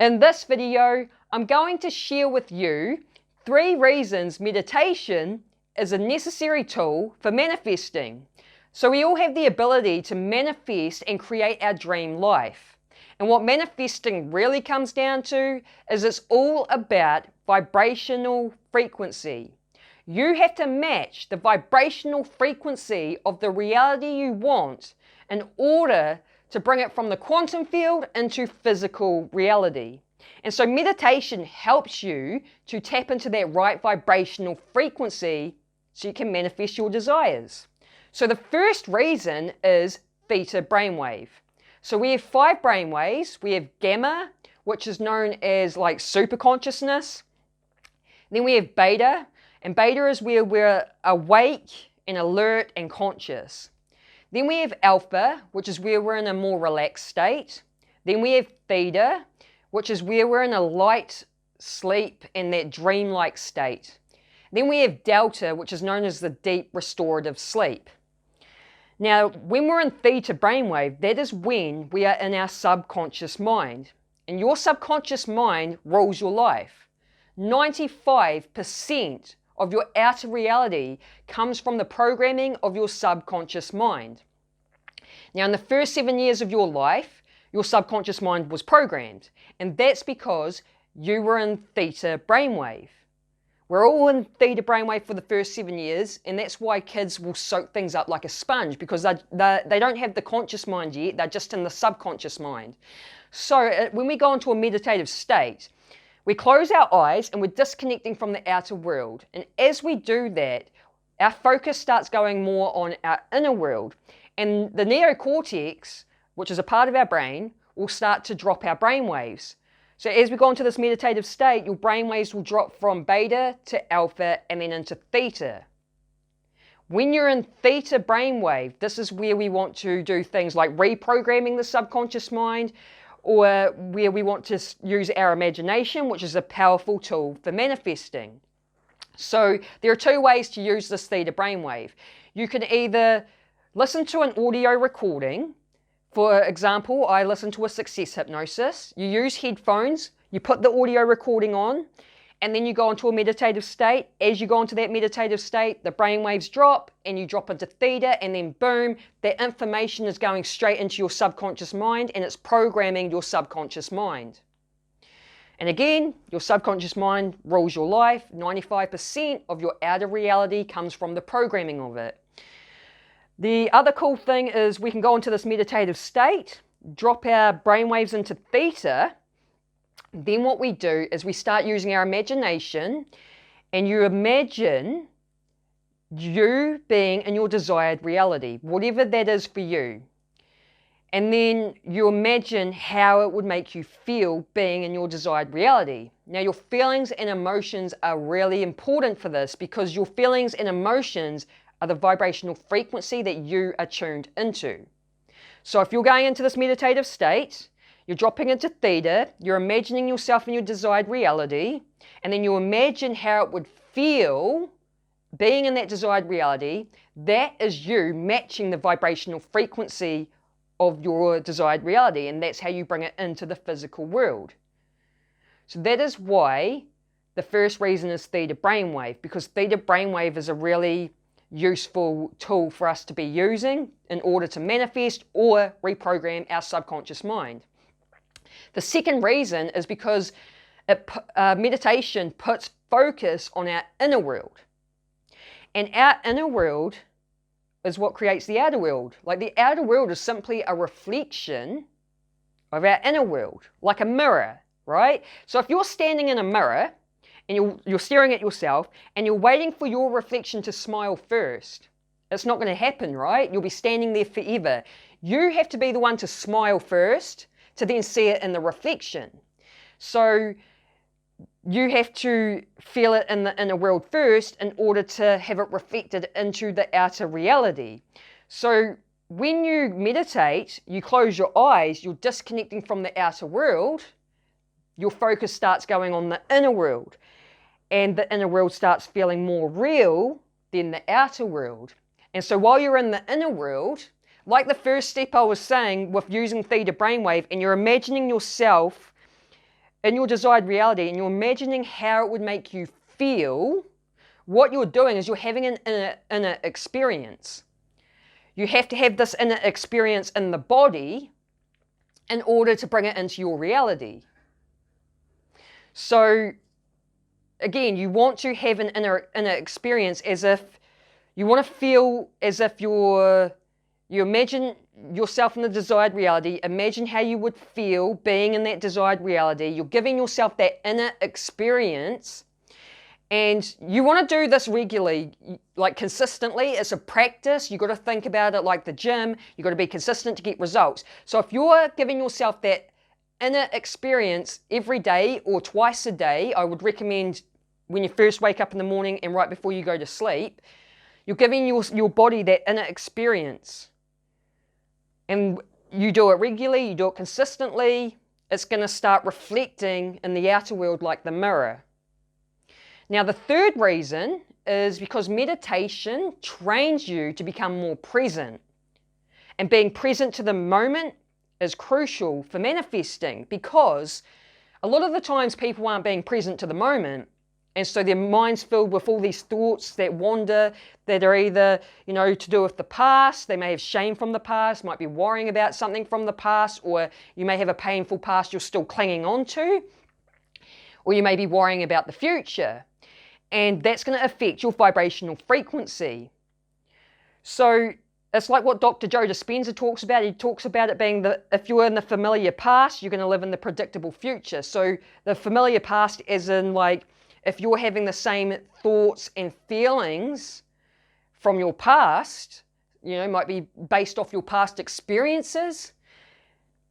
In this video, I'm going to share with you 3 reasons meditation is a necessary tool for manifesting. So we all have the ability to manifest and create our dream life. And what manifesting really comes down to is it's all about vibrational frequency. You have to match the vibrational frequency of the reality you want in order to bring it from the quantum field into physical reality. And so meditation helps you to tap into that right vibrational frequency so you can manifest your desires. So the first reason is theta brainwave. So we have 5 brainwaves. We have gamma, which is known as like super consciousness. Then we have beta, and beta is where we're awake and alert and conscious. Then we have alpha, which is where we're in a more relaxed state. Then we have theta, which is where we're in a light sleep and that dreamlike state. Then we have delta, which is known as the deep restorative sleep. Now, when we're in theta brainwave, that is when we are in our subconscious mind. And your subconscious mind rules your life. 95% of your outer reality comes from the programming of your subconscious mind. Now, in the first 7 years of your life, your subconscious mind was programmed, and that's because you were in theta brainwave. We're all in theta brainwave for the first 7 years, and that's why kids will soak things up like a sponge, because they don't have the conscious mind yet, they're just in the subconscious mind. So when we go into a meditative state, we close our eyes and we're disconnecting from the outer world. And as we do that, our focus starts going more on our inner world. And the neocortex, which is a part of our brain, will start to drop our brain waves. So as we go into this meditative state, your brain waves will drop from beta to alpha and then into theta. When you're in theta brainwave, this is where we want to do things like reprogramming the subconscious mind, or where we want to use our imagination, which is a powerful tool for manifesting. So there are 2 ways to use this theta brainwave. You can either listen to an audio recording. For example, I listen to a success hypnosis. You use headphones, you put the audio recording on, and then you go into a meditative state. As you go into that meditative state, the brainwaves drop and you drop into theta, and then boom, that information is going straight into your subconscious mind and it's programming your subconscious mind. And again, your subconscious mind rules your life. 95% of your outer reality comes from the programming of it. The other cool thing is we can go into this meditative state, drop our brainwaves into theta. Then what we do is we start using our imagination, and you imagine you being in your desired reality, whatever that is for you. And then you imagine how it would make you feel being in your desired reality. Now, your feelings and emotions are really important for this, because your feelings and emotions are the vibrational frequency that you are tuned into. So if you're going into this meditative state, you're dropping into theta, you're imagining yourself in your desired reality, and then you imagine how it would feel being in that desired reality. That is you matching the vibrational frequency of your desired reality, and that's how you bring it into the physical world. So that is why the first reason is theta brainwave, because theta brainwave is a really useful tool for us to be using in order to manifest or reprogram our subconscious mind. The second reason is because meditation puts focus on our inner world. And our inner world is what creates the outer world. Like, the outer world is simply a reflection of our inner world, like a mirror, right? So if you're standing in a mirror and you're staring at yourself and you're waiting for your reflection to smile first, it's not going to happen, right? You'll be standing there forever. You have to be the one to smile first to then see it in the reflection. So you have to feel it in the inner world first in order to have it reflected into the outer reality. So when you meditate, you close your eyes, you're disconnecting from the outer world, your focus starts going on the inner world, and the inner world starts feeling more real than the outer world. And so while you're in the inner world, like the first step I was saying with using theta brainwave, and you're imagining yourself in your desired reality and you're imagining how it would make you feel, what you're doing is you're having an inner experience. You have to have this inner experience in the body in order to bring it into your reality. So again, you want to have an inner experience as if you want to feel as if you imagine yourself in the desired reality. Imagine how you would feel being in that desired reality. You're giving yourself that inner experience, and you want to do this regularly, like consistently. It's a practice. You've got to think about it like the gym. You've got to be consistent to get results. So if you're giving yourself that inner experience every day or twice a day, I would recommend when you first wake up in the morning and right before you go to sleep, you're giving your body that inner experience. And you do it regularly, you do it consistently, it's going to start reflecting in the outer world like the mirror. Now, the third reason is because meditation trains you to become more present. And being present to the moment is crucial for manifesting, because a lot of the times people aren't being present to the moment. And so their mind's filled with all these thoughts that wander, that are either, to do with the past. They may have shame from the past, might be worrying about something from the past, or you may have a painful past you're still clinging on to, or you may be worrying about the future. And that's going to affect your vibrational frequency. So it's like what Dr. Joe Dispenza talks about. He talks about it being if you're in the familiar past, you're going to live in the predictable future. So the familiar past as in like, if you're having the same thoughts and feelings from your past, might be based off your past experiences,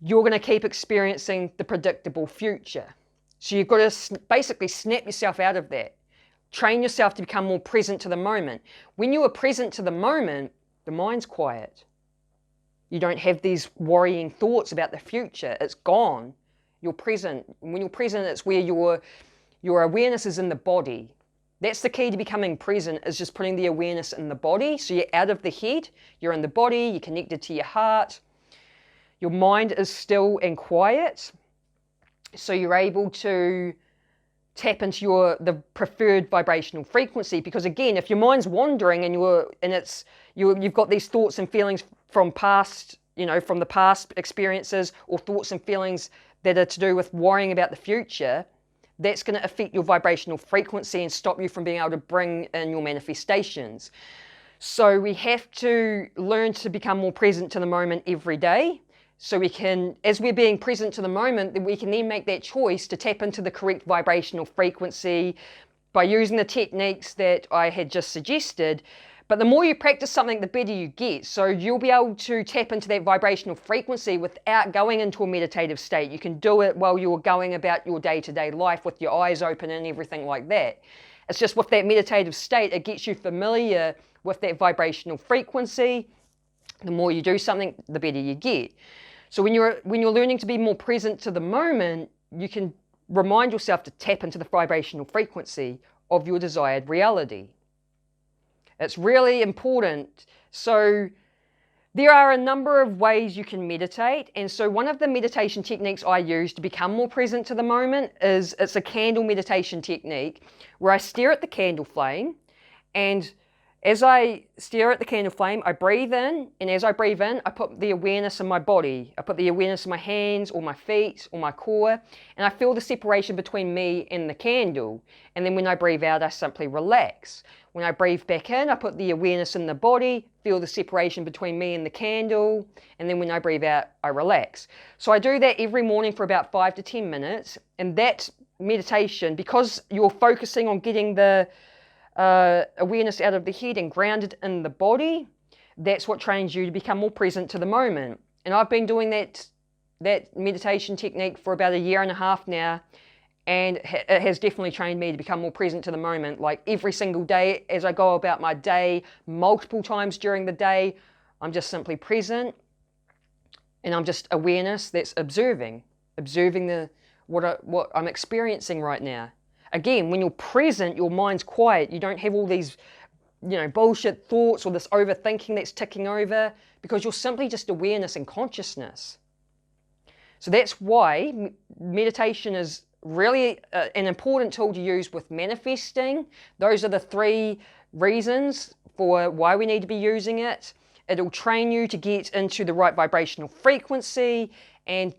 you're going to keep experiencing the predictable future. So you've got to basically snap yourself out of that. Train yourself to become more present to the moment. When you are present to the moment, the mind's quiet. You don't have these worrying thoughts about the future. It's gone. You're present. When you're present, it's where your awareness is in the body. That's the key to becoming present, is just putting the awareness in the body. So you're out of the head, you're in the body, you're connected to your heart. Your mind is still and quiet. So you're able to tap into the preferred vibrational frequency. Because again, if your mind's wandering and you've got these thoughts and feelings from past, from the past experiences, or thoughts and feelings that are to do with worrying about the future, that's going to affect your vibrational frequency and stop you from being able to bring in your manifestations. So we have to learn to become more present to the moment every day. So we can, as we're being present to the moment, then we can then make that choice to tap into the correct vibrational frequency by using the techniques that I had just suggested. But the more you practice something, the better you get. So you'll be able to tap into that vibrational frequency without going into a meditative state. You can do it while you're going about your day-to-day life with your eyes open and everything like that. It's just with that meditative state, it gets you familiar with that vibrational frequency. The more you do something, the better you get. So when you're learning to be more present to the moment, you can remind yourself to tap into the vibrational frequency of your desired reality. It's really important. So there are a number of ways you can meditate. And so one of the meditation techniques I use to become more present to the moment it's a candle meditation technique where I stare at the candle flame, and as I stare at the candle flame, I breathe in, and as I breathe in, I put the awareness in my body. I put the awareness in my hands or my feet or my core, and I feel the separation between me and the candle. And then when I breathe out, I simply relax. When I breathe back in, I put the awareness in the body, feel the separation between me and the candle, and then when I breathe out, I relax. So I do that every morning for about 5 to 10 minutes, and that meditation, because you're focusing on getting the awareness out of the head and grounded in the body, that's what trains you to become more present to the moment. And I've been doing that meditation technique for about 1.5 years now, and it has definitely trained me to become more present to the moment. Like every single day as I go about my day, multiple times during the day, I'm just simply present, and I'm just awareness that's observing what I'm experiencing right now. Again, when you're present, your mind's quiet. You don't have all these, bullshit thoughts or this overthinking that's ticking over, because you're simply just awareness and consciousness. So that's why meditation is really an important tool to use with manifesting. Those are the 3 reasons for why we need to be using it. It'll train you to get into the right vibrational frequency, and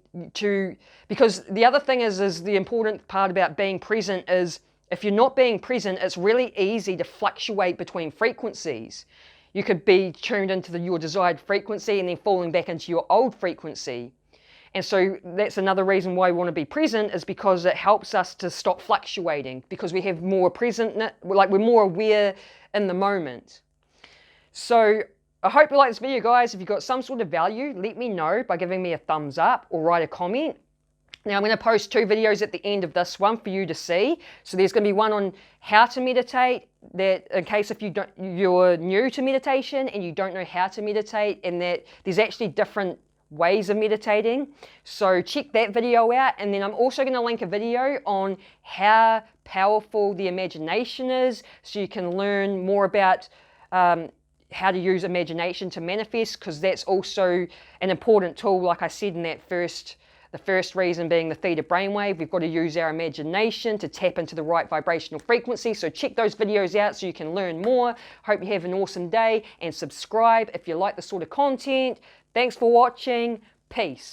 because the other thing is the important part about being present is, if you're not being present, it's really easy to fluctuate between frequencies. You could be tuned into your desired frequency and then falling back into your old frequency. And so that's another reason why we want to be present, is because it helps us to stop fluctuating, because we have more present, like we're more aware in the moment. So I hope you like this video, guys. If you got some sort of value, let me know by giving me a thumbs up or write a comment. Now I'm going to post 2 videos at the end of this one for you to see. So there's going to be one on how to meditate, that in case if you're new to meditation and you don't know how to meditate, and that there's actually different ways of meditating. So check that video out. And then I'm also going to link a video on how powerful the imagination is, so you can learn more about how to use imagination to manifest, because that's also an important tool. Like I said in that the first reason being the theta brainwave, we've got to use our imagination to tap into the right vibrational frequency. So check those videos out so you can learn more. Hope you have an awesome day, and subscribe if you like this sort of content. Thanks for watching. Peace.